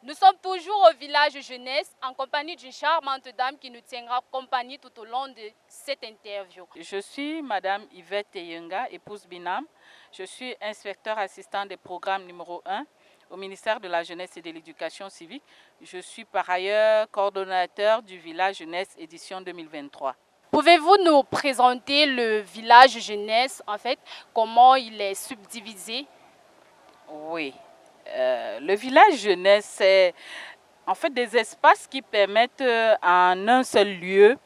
Nous sommes toujours au village jeunesse en compagnie d'une charmante dame qui nous tiendra compagnie tout au long de cette interview. Je suis Madame Yvette Yenga, épouse Binam. Je suis inspecteur assistant des programmes numéro 1 au ministère de la Jeunesse et de l'Éducation civique. Je suis par ailleurs coordonnateur du village jeunesse édition 2023. Pouvez-vous nous présenter le village jeunesse, en fait, comment il est subdivisé? Oui, le village jeunesse, c'est en fait des espaces qui permettent en un seul lieu,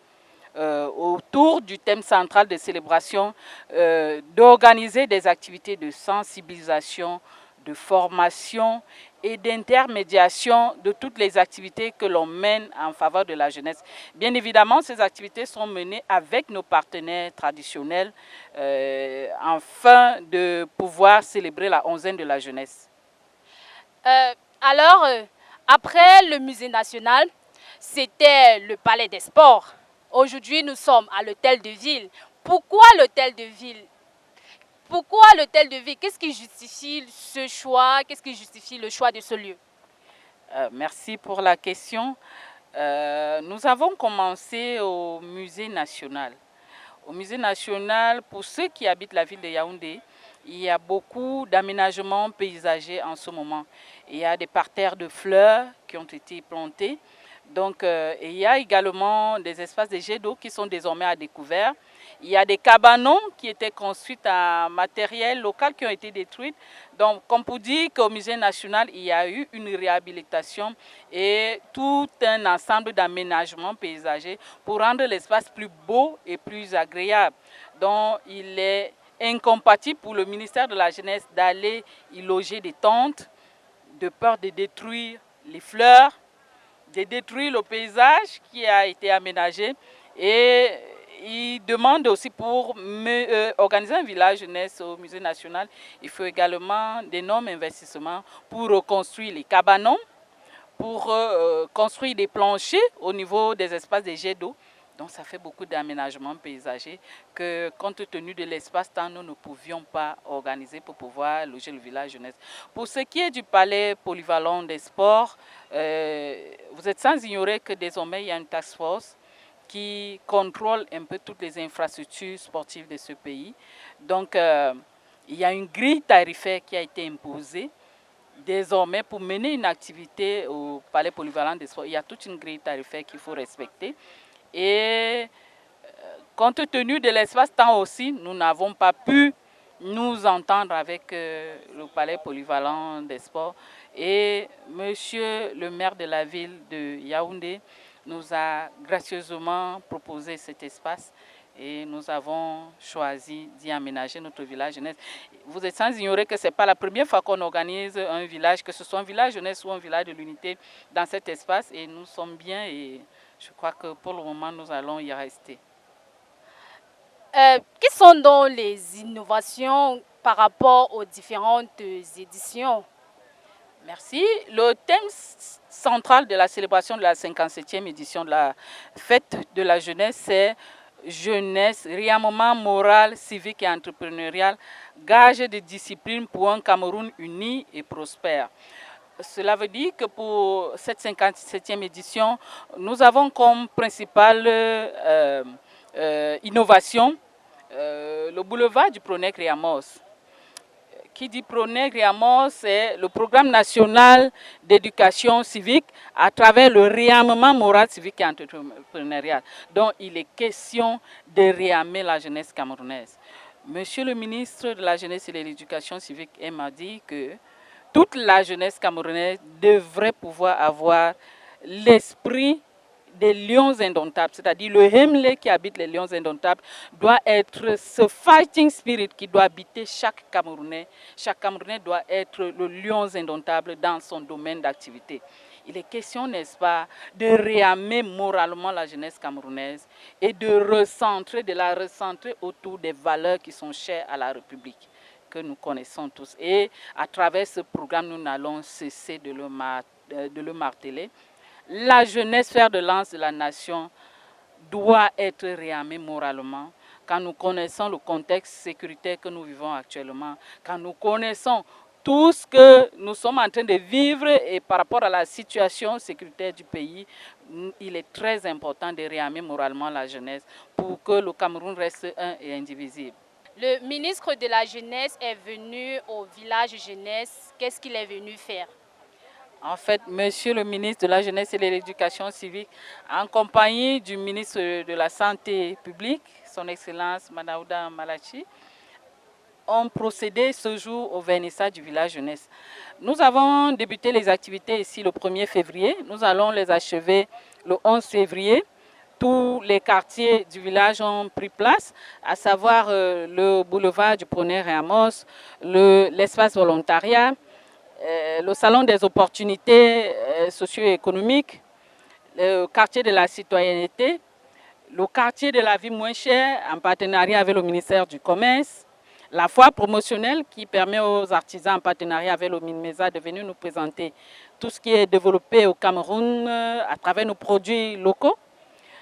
autour du thème central de célébration, d'organiser des activités de sensibilisation, de formation et d'intermédiation de toutes les activités que l'on mène en faveur de la jeunesse. Bien évidemment, ces activités sont menées avec nos partenaires traditionnels afin de pouvoir célébrer la onzaine de la jeunesse. Alors, après le musée national, c'était le palais des sports. Aujourd'hui, nous sommes à l'hôtel de ville. Pourquoi l'hôtel de ville? Pourquoi l'hôtel de ville? Qu'est-ce qui justifie ce choix? Qu'est-ce qui justifie le choix de ce lieu? Merci pour la question. Nous avons commencé au musée national. Au musée national, pour ceux qui habitent la ville de Yaoundé, il y a beaucoup d'aménagements paysagers en ce moment. Il y a des parterres de fleurs qui ont été plantés. Donc, il y a également des espaces de jets d'eau qui sont désormais à découvert. Il y a des cabanons qui étaient construits en matériel local qui ont été détruits. Donc, comme pour dire qu'au musée national, il y a eu une réhabilitation et tout un ensemble d'aménagements paysagers pour rendre l'espace plus beau et plus agréable. Donc, il est incompatible pour le ministère de la Jeunesse d'aller y loger des tentes, de peur de détruire les fleurs, de détruire le paysage qui a été aménagé. Et il demande aussi pour organiser un village jeunesse au musée national, il faut également d'énormes investissements pour reconstruire les cabanons, pour construire des planchers au niveau des espaces des jets d'eau. Donc ça fait beaucoup d'aménagements paysagers que, compte tenu de l'espace-temps, nous ne pouvions pas organiser pour pouvoir loger le village jeunesse. Pour ce qui est du palais polyvalent des sports, vous êtes sans ignorer que désormais il y a une task force qui contrôle un peu toutes les infrastructures sportives de ce pays. Donc il y a une grille tarifaire qui a été imposée. Désormais, pour mener une activité au palais polyvalent des sports, il y a toute une grille tarifaire qu'il faut respecter. Et compte tenu de l'espace-temps aussi, nous n'avons pas pu nous entendre avec le palais polyvalent des sports. Et monsieur le maire de la ville de Yaoundé nous a gracieusement proposé cet espace et nous avons choisi d'y aménager notre village jeunesse. Vous êtes sans ignorer que ce n'est pas la première fois qu'on organise un village, que ce soit un village jeunesse ou un village de l'unité dans cet espace, et nous sommes bien et je crois que pour le moment nous allons y rester. Quelles sont donc les innovations par rapport aux différentes éditions? Merci. Le thème central de la célébration de la 57e édition de la fête de la jeunesse, c'est jeunesse, réarmement moral, civique et entrepreneurial, gage de discipline pour un Cameroun uni et prospère. Cela veut dire que pour cette 57e édition, nous avons comme principale innovation le boulevard du Pronec Riamos. Qui dit Pronec Riamos, c'est le programme national d'éducation civique à travers le réarmement moral, civique et entrepreneurial. Donc il est question de réarmer la jeunesse camerounaise. Monsieur le ministre de la Jeunesse et de l'Éducation civique m'a dit que toute la jeunesse camerounaise devrait pouvoir avoir l'esprit des lions indomptables, c'est-à-dire le Hemley qui habite les lions indomptables doit être ce fighting spirit qui doit habiter chaque Camerounais. Chaque Camerounais doit être le lion indomptable dans son domaine d'activité. Il est question, n'est-ce pas, de réarmer moralement la jeunesse camerounaise et de la recentrer autour des valeurs qui sont chères à la République, que nous connaissons tous. Et à travers ce programme, nous n'allons cesser de le marteler. La jeunesse, fer de lance de la nation, doit être réarmée moralement. Quand nous connaissons le contexte sécuritaire que nous vivons actuellement, quand nous connaissons tout ce que nous sommes en train de vivre et par rapport à la situation sécuritaire du pays, il est très important de réarmer moralement la jeunesse pour que le Cameroun reste un et indivisible. Le ministre de la Jeunesse est venu au village jeunesse. Qu'est-ce qu'il est venu faire? En fait, Monsieur le ministre de la Jeunesse et de l'Éducation civique, en compagnie du ministre de la Santé publique, son Excellence Manaouda Malachi, ont procédé ce jour au vernissage du village jeunesse. Nous avons débuté les activités ici le 1er février. Nous allons les achever le 11 février. Tous les quartiers du village ont pris place, à savoir le boulevard du Pronner et Amos, l'espace volontariat, le salon des opportunités socio-économiques, le quartier de la citoyenneté, le quartier de la vie moins chère en partenariat avec le ministère du Commerce, la foire promotionnelle qui permet aux artisans en partenariat avec le MINMESA de venir nous présenter tout ce qui est développé au Cameroun à travers nos produits locaux.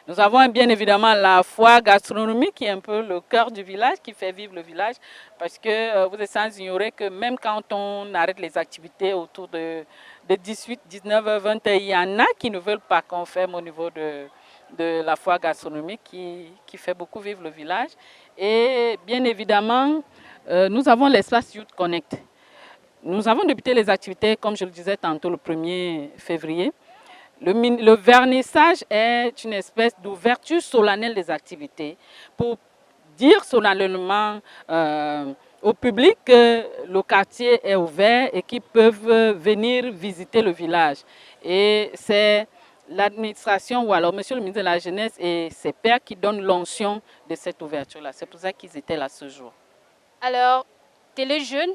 Nous avons bien évidemment la foire gastronomique qui est un peu le cœur du village, qui fait vivre le village, parce que vous êtes sans ignorer que même quand on arrête les activités autour de 18, 19, 20, il y en a qui ne veulent pas qu'on ferme au niveau de la foire gastronomique qui fait beaucoup vivre le village. Et bien évidemment, nous avons l'espace Youth Connect. Nous avons débuté les activités, comme je le disais tantôt, le 1er février. Le vernissage est une espèce d'ouverture solennelle des activités pour dire solennellement au public que le quartier est ouvert et qu'ils peuvent venir visiter le village. Et c'est l'administration ou alors monsieur le ministre de la Jeunesse et ses pairs qui donnent l'onction de cette ouverture-là. C'est pour ça qu'ils étaient là ce jour. Alors, Téléjeunes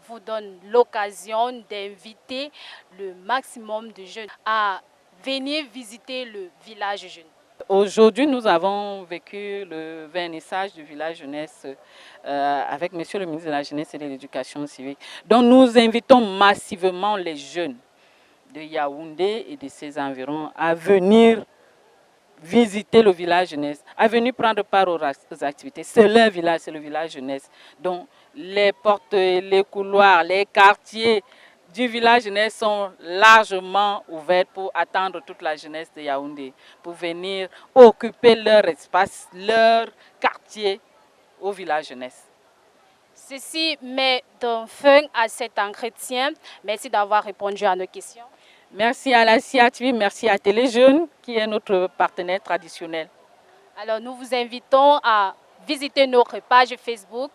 vous donne l'occasion d'inviter le maximum de jeunes à venir visiter le village jeune. Aujourd'hui, nous avons vécu le vernissage du village jeunesse avec monsieur le ministre de la Jeunesse et de l'Éducation civique. Donc nous invitons massivement les jeunes de Yaoundé et de ses environs à venir visiter le village jeunesse, à venir prendre part aux activités. C'est leur village, c'est le village jeunesse. Donc les portes, les couloirs, les quartiers du village jeunesse sont largement ouverts pour attendre toute la jeunesse de Yaoundé, pour venir occuper leur espace, leur quartier au village jeunesse. Ceci met donc fin à cet entretien. Merci d'avoir répondu à nos questions. Merci à la CIATV, merci à Téléjeunes qui est notre partenaire traditionnel. Alors nous vous invitons à visiter notre page Facebook.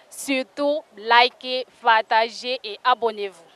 Surtout, likez, partagez et abonnez-vous.